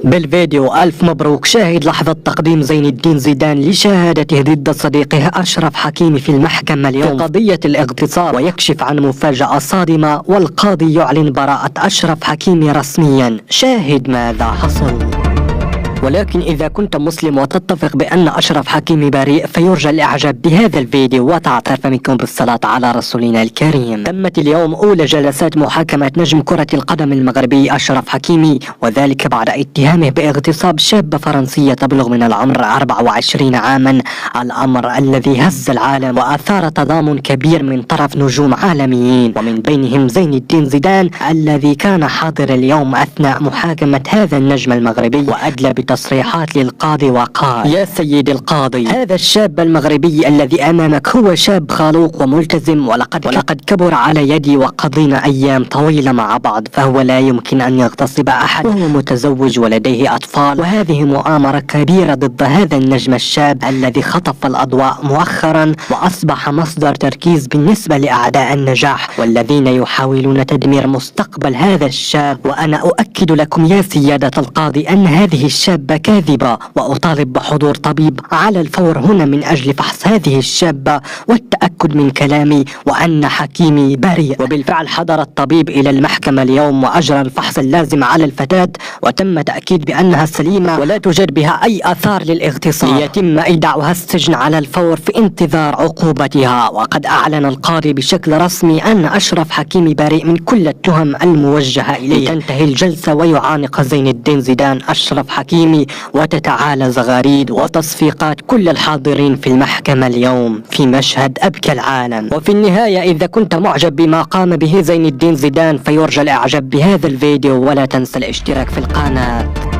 بالفيديو ألف مبروك. شاهد لحظة تقديم زين الدين زيدان لشهادته ضد صديقه أشرف حكيمي في المحكمة اليوم في قضية الاغتصاب، ويكشف عن مفاجأة صادمة، والقاضي يعلن براءة أشرف حكيمي رسميا. شاهد ماذا حصل. ولكن إذا كنت مسلم وتتفق بأن أشرف حكيمي بريء فيرجى الإعجاب بهذا الفيديو وتعترف منكم بالصلاة على رسولنا الكريم. تمت اليوم أولى جلسات محاكمة نجم كرة القدم المغربي أشرف حكيمي، وذلك بعد اتهامه باغتصاب شابة فرنسية تبلغ من العمر 24 عاما، الأمر الذي هز العالم وأثار تضامن كبير من طرف نجوم عالميين، ومن بينهم زين الدين زيدان الذي كان حاضر اليوم أثناء محاكمة هذا النجم المغربي، وأدلى تصريحات للقاضي وقال: يا سيد القاضي، هذا الشاب المغربي الذي أمامك هو شاب خلوق وملتزم، ولقد كبر على يدي وقضينا أيام طويلة مع بعض، فهو لا يمكن أن يغتصب أحد، وهو متزوج ولديه أطفال، وهذه مؤامرة كبيرة ضد هذا النجم الشاب الذي خطف الأضواء مؤخرا وأصبح مصدر تركيز بالنسبة لأعداء النجاح والذين يحاولون تدمير مستقبل هذا الشاب. وأنا أؤكد لكم يا سيادة القاضي أن هذه الشابة كاذبة، وأطالب بحضور طبيب على الفور هنا من أجل فحص هذه الشابة والتأكد من كلامي وأن حكيمي بريء. وبالفعل حضر الطبيب إلى المحكمة اليوم وأجرى الفحص اللازم على الفتاة، وتم تأكيد بأنها سليمة ولا توجد بها أي آثار للاغتصاب، يتم إيداعها السجن على الفور في انتظار عقوبتها. وقد أعلن القاضي بشكل رسمي أن أشرف حكيمي بريء من كل التهم الموجهة إليه. تنتهي الجلسة ويعانق زين الدين زيدان أشرف حكيمي، وتتعالى زغاريد وتصفيقات كل الحاضرين في المحكمة اليوم في مشهد أبكى العالم. وفي النهاية إذا كنت معجب بما قام به زين الدين زيدان فيرجى الإعجاب بهذا الفيديو، ولا تنسى الاشتراك في القناة.